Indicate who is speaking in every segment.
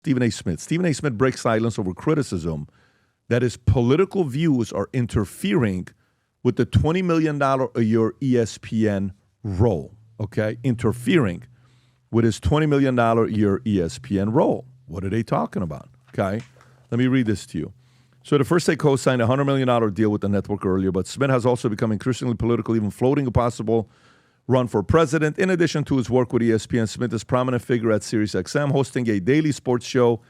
Speaker 1: Stephen A. Smith. Stephen A. Smith breaks silence over criticism that his political views are interfering with the $20 million a year ESPN role, okay? Interfering with his $20 million a year ESPN role. What are they talking about, okay? Let me read this to you. So the First Take host signed a $100 million deal with the network earlier, but Smith has also become increasingly political, even floating a possible run for president. In addition to his work with ESPN, Smith is a prominent figure at SiriusXM, hosting a daily sports show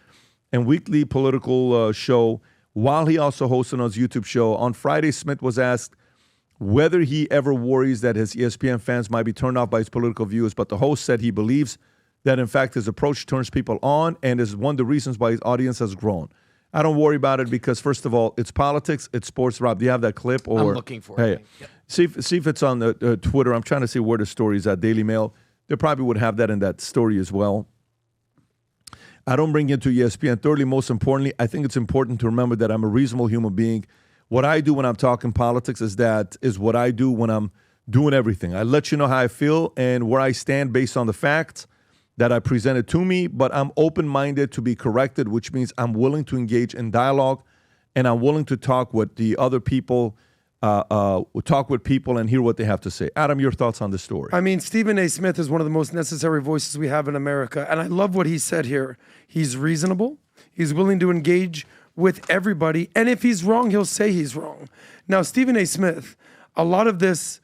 Speaker 1: and weekly political show, while he also hosts on his YouTube show. On Friday, Smith was asked whether he ever worries that his ESPN fans might be turned off by his political views, but the host said he believes that, in fact, his approach turns people on and is one of the reasons why his audience has grown. I don't worry about it because, first of all, it's politics, it's sports. Rob, do you have that clip? Or,
Speaker 2: I'm looking for it.
Speaker 1: Yep. See if it's on the Twitter. I'm trying to see where the story is at. Daily Mail. They probably would have that in that story as well. I don't bring it to ESPN. Thirdly, most importantly, I think it's important to remember that I'm a reasonable human being. What I do when I'm talking politics is what I do when I'm doing everything. I let you know how I feel and where I stand based on the facts that I presented to me, but I'm open-minded to be corrected, which means I'm willing to engage in dialogue, and I'm willing to talk with the other people, talk with people and hear what they have to say. Adam, your thoughts on this story?
Speaker 3: I mean, Stephen A. Smith is one of the most necessary voices we have in America, and I love what he said here. He's reasonable. He's willing to engage with everybody, and if he's wrong, he'll say he's wrong. Now, Stephen A. Smith, a lot of this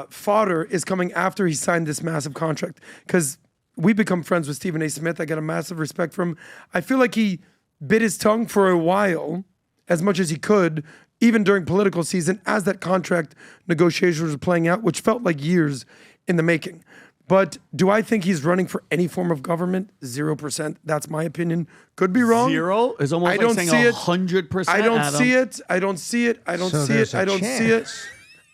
Speaker 3: fodder is coming after he signed this massive contract, because we become friends with Stephen A. Smith. I got a massive respect for him. I feel like he bit his tongue for a while, as much as he could, even during political season, as that contract negotiations were playing out, which felt like years in the making. But do I think he's running for any form of government? 0%. That's my opinion. Could be wrong.
Speaker 2: Zero is almost like saying 100%.
Speaker 3: I don't see it. I don't see it. I don't see it. I don't see it.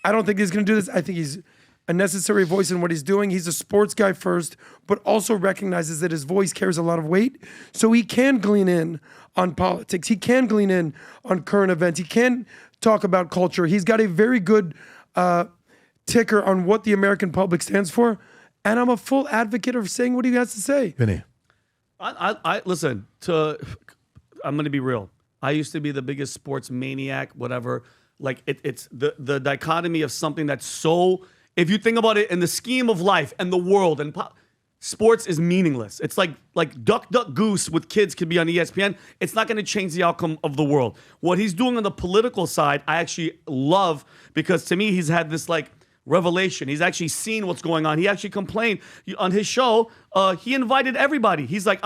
Speaker 3: I don't think he's going to do this. I think he's a necessary voice in what he's doing. He's a sports guy first, but also recognizes that his voice carries a lot of weight. So he can glean in on politics. He can glean in on current events. He can talk about culture. He's got a very good ticker on what the American public stands for. And I'm a full advocate of saying what he has to say.
Speaker 1: Vinny.
Speaker 2: I listen, I'm going to be real. I used to be the biggest sports maniac, whatever. Like it's the dichotomy of something that's so... If you think about it in the scheme of life and the world, and sports is meaningless. It's like Duck, Duck, Goose with kids could be on ESPN. It's not going to change the outcome of the world. What he's doing on the political side, I actually love, because to me, he's had this like revelation. He's actually seen what's going on. He actually complained on his show. He invited everybody. He's like,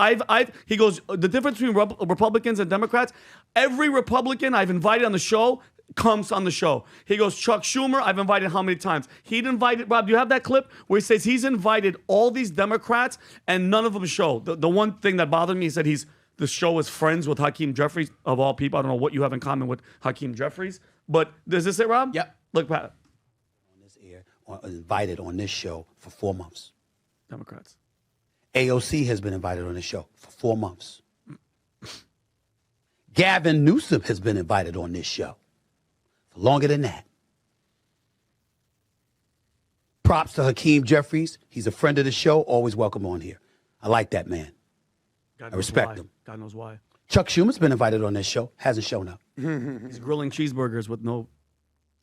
Speaker 2: he goes, the difference between Republicans and Democrats, every Republican I've invited on the show comes on the show. He goes, Chuck Schumer, I've invited how many times? He'd invited, Rob, do you have that clip where he says he's invited all these Democrats and none of them show? The one thing that bothered me, he said the show is friends with Hakeem Jeffries, of all people. I don't know what you have in common with Hakeem Jeffries, but does this it, Rob?
Speaker 4: Yep.
Speaker 2: Look, Pat.
Speaker 4: On this air, invited on this show for 4 months.
Speaker 2: Democrats.
Speaker 4: AOC has been invited on this show for 4 months. Gavin Newsom has been invited on this show for longer than that. Props to Hakeem Jeffries. He's a friend of the show. Always welcome on here. I like that man. I respect him.
Speaker 2: God knows why.
Speaker 4: Chuck Schumer's been invited on this show. Hasn't shown up.
Speaker 2: He's grilling cheeseburgers with no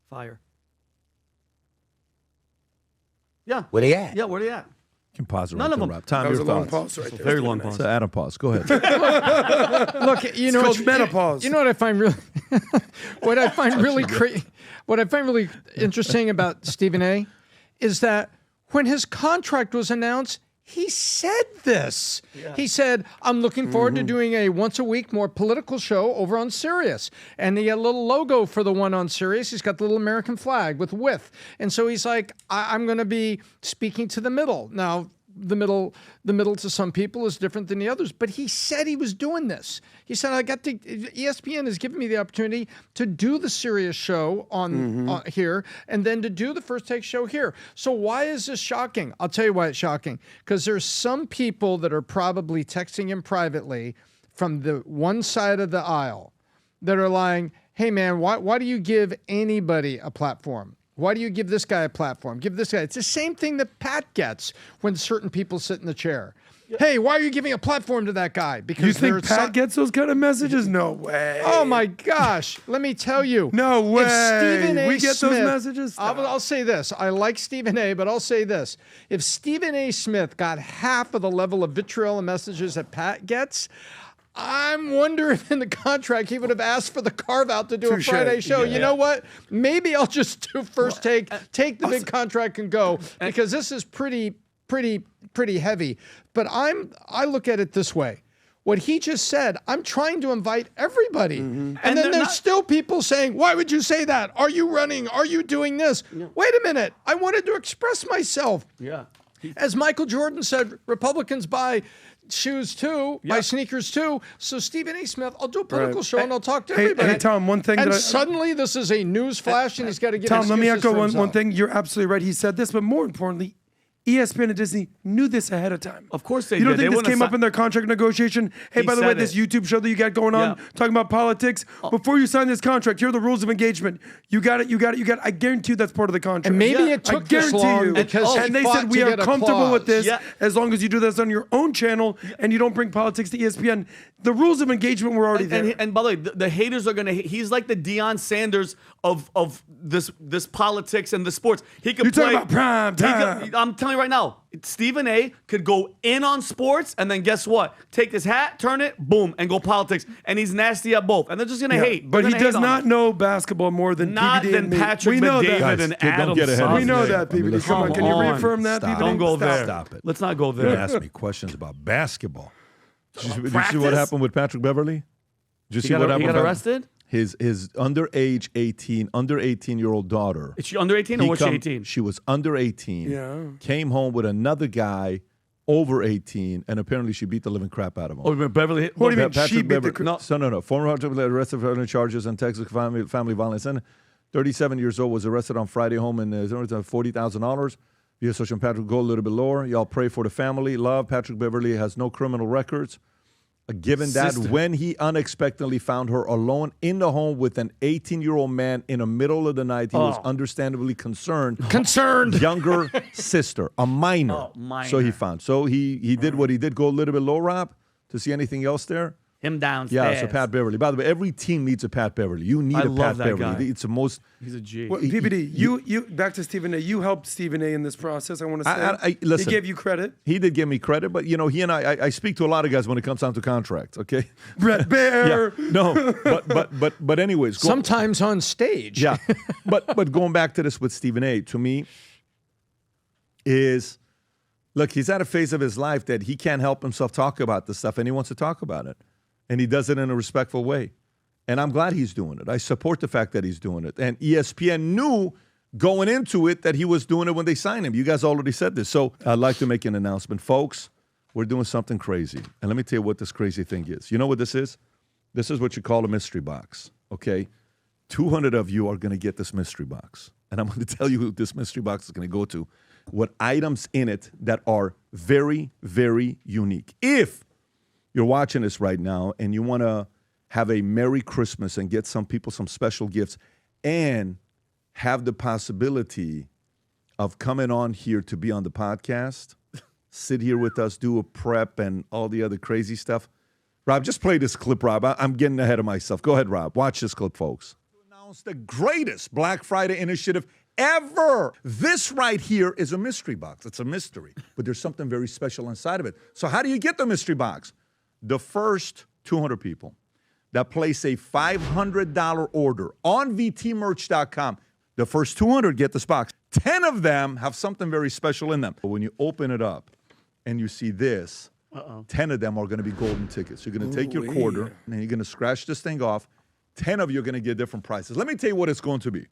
Speaker 2: fire. Yeah.
Speaker 4: Where they at?
Speaker 2: Yeah, where they at?
Speaker 1: You can pause it
Speaker 2: None
Speaker 1: right
Speaker 2: of
Speaker 1: there,
Speaker 2: them.
Speaker 1: Rob. Tom,
Speaker 3: That was
Speaker 1: your
Speaker 3: a long
Speaker 1: thoughts.
Speaker 3: pause right there.
Speaker 2: Very long pause.
Speaker 1: So Adam, pause. Go ahead.
Speaker 5: Look, you know,
Speaker 3: It's called menopause.
Speaker 5: You know what I find really, what I find really interesting about Stephen A. is that when his contract was announced, he said this. Yeah. He said, I'm looking forward to doing a once a week more political show over on Sirius. And he had a little logo for the one on Sirius. He's got the little American flag with. And so he's like, I'm going to be speaking to the middle. Now, the middle to some people is different than the others, but he said he was doing this. He said, ESPN has given me the opportunity to do the Sirius show on here and then to do the First Take show here. So why is this shocking? I'll tell you why it's shocking. Because there's some people that are probably texting him privately from the one side of the aisle that are lying, hey man, why do you give anybody a platform? Why do you give this guy a platform? Give this guy. It's the same thing that Pat gets when certain people sit in the chair. Hey, why are you giving a platform to that guy? Because
Speaker 3: You think
Speaker 5: there's
Speaker 3: Pat gets those kind of messages? No way.
Speaker 5: Oh my gosh! Let me tell you.
Speaker 3: No way.
Speaker 5: If Stephen A.
Speaker 3: We get
Speaker 5: Smith,
Speaker 3: those messages?
Speaker 5: I'll say this. I like Stephen A., but I'll say this. If Stephen A. Smith got half of the level of vitriol and messages that Pat gets, I'm wondering if in the contract he would have asked for the carve-out to do
Speaker 3: Touche.
Speaker 5: a Friday show.
Speaker 3: Yeah.
Speaker 5: You know what? Maybe I'll just do first take the big contract and go, because this is pretty heavy. But I look at it this way. What he just said, I'm trying to invite everybody. And then there's still people saying, why would you say that? Are you running? Are you doing this? Wait a minute. I wanted to express myself.
Speaker 2: Yeah.
Speaker 5: As Michael Jordan said, Republicans buy shoes too, buy sneakers too. So Stephen A. Smith, I'll do a political show and I'll talk to everybody.
Speaker 3: Hey, Tom, one thing
Speaker 5: and
Speaker 3: that
Speaker 5: suddenly this is a news flash and he's got to give
Speaker 3: Tom, let me
Speaker 5: excuses
Speaker 3: echo
Speaker 5: for
Speaker 3: one
Speaker 5: himself.
Speaker 3: thing. You're absolutely right. He said this, but more importantly, ESPN and Disney knew this ahead of time.
Speaker 2: Of course they
Speaker 3: You don't
Speaker 2: did. They
Speaker 3: think this
Speaker 2: wouldn't
Speaker 3: came
Speaker 2: have
Speaker 3: up in their contract negotiation? Hey,
Speaker 2: He
Speaker 3: by the way,
Speaker 2: said
Speaker 3: this
Speaker 2: it.
Speaker 3: YouTube show that you got going on,
Speaker 2: Yeah.
Speaker 3: talking about politics, before you sign this contract, here are the rules of engagement. You got it. I guarantee you that's part of the contract.
Speaker 5: And maybe
Speaker 2: Yeah,
Speaker 5: it took
Speaker 3: I
Speaker 5: this
Speaker 3: guarantee
Speaker 5: long
Speaker 3: you.
Speaker 5: because
Speaker 3: And
Speaker 5: he
Speaker 3: they
Speaker 5: fought
Speaker 3: said, we
Speaker 5: to
Speaker 3: are
Speaker 5: get a
Speaker 3: comfortable with
Speaker 5: clause.
Speaker 3: this
Speaker 2: Yeah.
Speaker 3: as long as you do this on your own channel and you don't bring politics to ESPN. The rules of engagement were already there.
Speaker 2: And by the way, the haters are gonna hate. He's like the Deion Sanders of this politics and the sports. He could
Speaker 3: You're
Speaker 2: play.
Speaker 3: talking about prime time.
Speaker 2: I'm telling you right now, Stephen A. could go in on sports and then guess what? Take his hat, turn it, boom, and go politics. And he's nasty at both. And they're just gonna hate.
Speaker 3: But
Speaker 2: They're
Speaker 3: he
Speaker 2: gonna
Speaker 3: does
Speaker 2: hate on
Speaker 3: not
Speaker 2: him.
Speaker 3: know basketball more than
Speaker 2: Not
Speaker 3: PBD
Speaker 2: than
Speaker 3: and me.
Speaker 2: Patrick
Speaker 3: We know
Speaker 2: McDavid
Speaker 3: that.
Speaker 2: and
Speaker 1: Guys, don't
Speaker 2: Adam
Speaker 1: get ahead of
Speaker 2: Sandler.
Speaker 3: We know
Speaker 1: yourself.
Speaker 3: that, PBD. Come on, can you reaffirm that,
Speaker 1: Stop.
Speaker 3: PBD?
Speaker 2: Don't go there.
Speaker 1: Stop it.
Speaker 2: Let's not go
Speaker 1: You
Speaker 2: there.
Speaker 1: ask me questions about basketball. Did you see what
Speaker 2: Practice?
Speaker 1: happened with Patrick Beverley? Did you see
Speaker 2: He
Speaker 1: what
Speaker 2: got
Speaker 1: happened? with
Speaker 2: arrested?
Speaker 1: His under 18-year-old daughter.
Speaker 2: Is she under 18 or was she 18?
Speaker 1: She was under 18.
Speaker 3: Yeah.
Speaker 1: Came home with another guy over 18, and apparently she beat the living crap out of him.
Speaker 2: Oh, Beverly.
Speaker 3: What do you mean?
Speaker 1: Patrick
Speaker 3: She beat the
Speaker 1: Beverly.
Speaker 3: cr-
Speaker 1: No. Former Patrick Beverly arrested for charges on Texas family violence. And 37 years old was arrested on Friday home in $40,000. Via social Patrick go a little bit lower. Y'all pray for the family. Love. Patrick Beverly has no criminal records. Given that,
Speaker 2: Sister.
Speaker 1: when he unexpectedly found her alone in the home with an 18-year-old man in the middle of the night, he was understandably concerned. Younger sister, a minor.
Speaker 2: Oh, minor.
Speaker 1: So he found. So he did what he did. Go a little bit low, Rob, to see anything else there.
Speaker 2: Him downstairs.
Speaker 1: Yeah, so Pat Beverly. By the way, every team needs a Pat Beverly. You need
Speaker 2: I
Speaker 1: a
Speaker 2: love
Speaker 1: Pat
Speaker 2: that
Speaker 1: Beverly.
Speaker 2: guy.
Speaker 1: It's the most.
Speaker 2: He's a G.
Speaker 3: Well, PBD, you back to Stephen A. You helped Stephen A. in this process. I want to say
Speaker 1: listen,
Speaker 3: he gave you credit.
Speaker 1: He did give me credit, but he and I speak to a lot of guys when it comes down to contracts. Okay.
Speaker 3: Brett Bear.
Speaker 1: No, but anyways.
Speaker 5: Sometimes on stage.
Speaker 1: Yeah, but going back to this with Stephen A. to me is, look, he's at a phase of his life that he can't help himself talk about this stuff, and he wants to talk about it, and he does it in a respectful way, and I'm glad he's doing it. I support the fact that he's doing it, and ESPN knew going into it that he was doing it when they signed him. You guys already said this, so I'd like to make an announcement, folks. We're doing something crazy, and let me tell you what this crazy thing is. You know what this is? This is what you call a mystery box. Okay. 200 of you are going to get this mystery box. And I'm going to tell you who this mystery box is going to go to, what items in it that are very, very unique. If you're watching this right now and you want to have a Merry Christmas and get some people some special gifts and have the possibility of coming on here to be on the podcast, sit here with us, do a prep and all the other crazy stuff. Rob, just play this clip, Rob. I'm getting ahead of myself. Go ahead, Rob. Watch this clip, folks. Announce the greatest Black Friday initiative ever. This right here is a mystery box. It's a mystery, but there's something very special inside of it. So how do you get the mystery box? The first 200 people that place a $500 order on vtmerch.com, the first 200 get this box. 10 of them have something very special in them. But when you open it up and you see this, 10 of them are going to be golden tickets. You're going to take your quarter and you're going to scratch this thing off. 10 of you are going to get different prices. Let me tell you what it's going to be.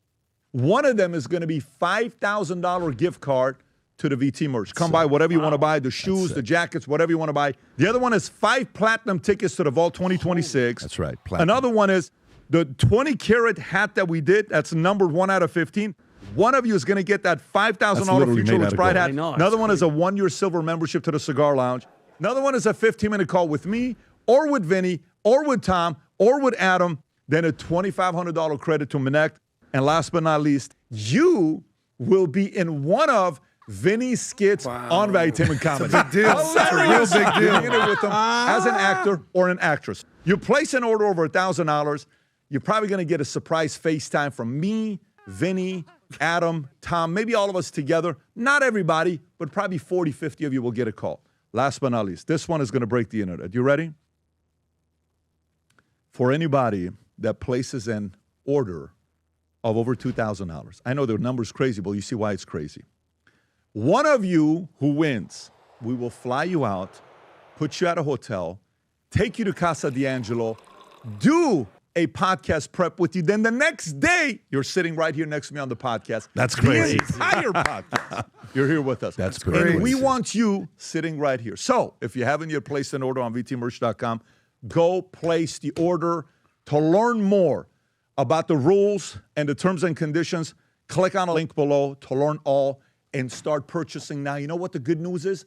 Speaker 1: One of them is going to be $5,000 gift card to the VT merch. Come buy whatever you want to buy, the shoes, the jackets, whatever you want to buy. The other one is 5 platinum tickets to the Vault 2026. That's right, platinum. Another one is the 20-carat hat that we did. That's numbered 1 out of 15. One of you is going to get that $5,000 literally Future made out Rich of
Speaker 2: gold.
Speaker 1: Bride hat.
Speaker 2: I know,
Speaker 1: Another
Speaker 2: it's
Speaker 1: one is a 1-year silver membership to the Cigar Lounge. Another one is a 15-minute call with me or with Vinny or with Tom or with Adam. Then a $2,500 credit to Connect. And last but not least, you will be in one of Vinny's skits on Valuetainment Comedy.
Speaker 3: Big deal. It's a real big deal.
Speaker 1: You're in it with them as an actor or an actress. You place an order over $1,000, you're probably going to get a surprise FaceTime from me, Vinny, Adam, Tom, maybe all of us together. Not everybody, but probably 40, 50 of you will get a call. Last but not least, this one is going to break the internet. You ready? For anybody that places an order of over $2,000, I know the number's crazy, but you see why it's crazy. One of you who wins, we will fly you out, put you at a hotel, take you to Casa D'Angelo, do a podcast prep with you. Then the next day, you're sitting right here next to me on the podcast. That's crazy.
Speaker 2: Crazy.
Speaker 1: The entire podcast. You're here with us.
Speaker 3: That's crazy.
Speaker 1: And we want you sitting right here. So if you haven't yet placed an order on vtmerch.com, go place the order. To learn more about the rules and the terms and conditions, click on a link below to learn all and start purchasing now. You know what the good news is?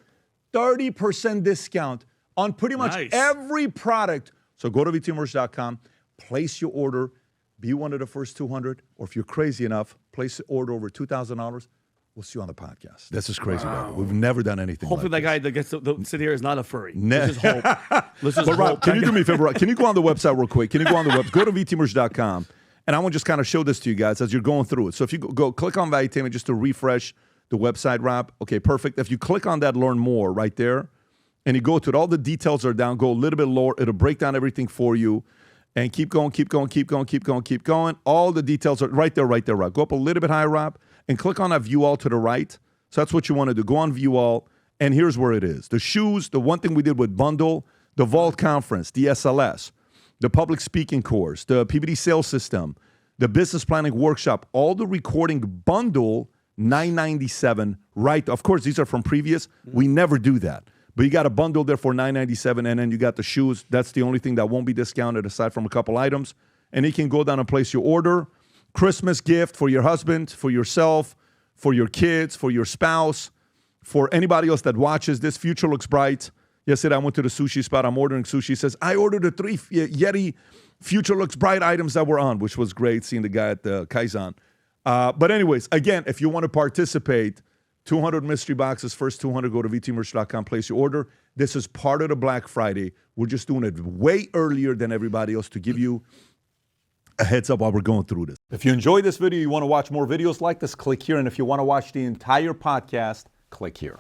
Speaker 1: 30% discount on pretty much every product. So go to vtmerch.com, place your order, be one of the first 200, or if you're crazy enough, place the order over $2,000. We'll see you on the podcast. This is crazy, brother. We've never done anything
Speaker 2: Hopefully
Speaker 1: like
Speaker 2: that guy that gets to sit here is not a furry. Let's just hope. Let's just
Speaker 1: But Rob,
Speaker 2: hope.
Speaker 1: can you do me a favor? Rob? Can you go on the website real quick? Can you go on the website? Go to vtmerch.com, and I want to just kind of show this to you guys as you're going through it. So if you go click on Valuetainment just to refresh the website, Rob. Okay, perfect. If you click on that, learn more right there, and you go to it, all the details are down. Go a little bit lower. It'll break down everything for you. And keep going, keep going, keep going, keep going, keep going. All the details are right there, Rob. Go up a little bit higher, Rob, and click on that View All to the right. So that's what you want to do. Go on View All, and here's where it is. The shoes, the one thing we did with Bundle, the Vault Conference, the SLS, the public speaking course, the PBD sales system, the business planning workshop, all the recording bundle, $997, right? Of course, these are from previous. We never do that. But you got a bundle there for $997, and then you got the shoes. That's the only thing that won't be discounted aside from a couple items. And you can go down and place your order. Christmas gift for your husband, for yourself, for your kids, for your spouse, for anybody else that watches this. Future looks bright. Yesterday, I went to the sushi spot. I'm ordering sushi. He says, I ordered the 3 Yeti Future Looks Bright items that were on, which was great seeing the guy at the Kaizen. But anyways, again, if you want to participate, 200 mystery boxes, first 200, go to vtmerch.com, place your order. This is part of the Black Friday. We're just doing it way earlier than everybody else to give you a heads up while we're going through this. If you enjoyed this video, you want to watch more videos like this, click here. And if you want to watch the entire podcast, click here.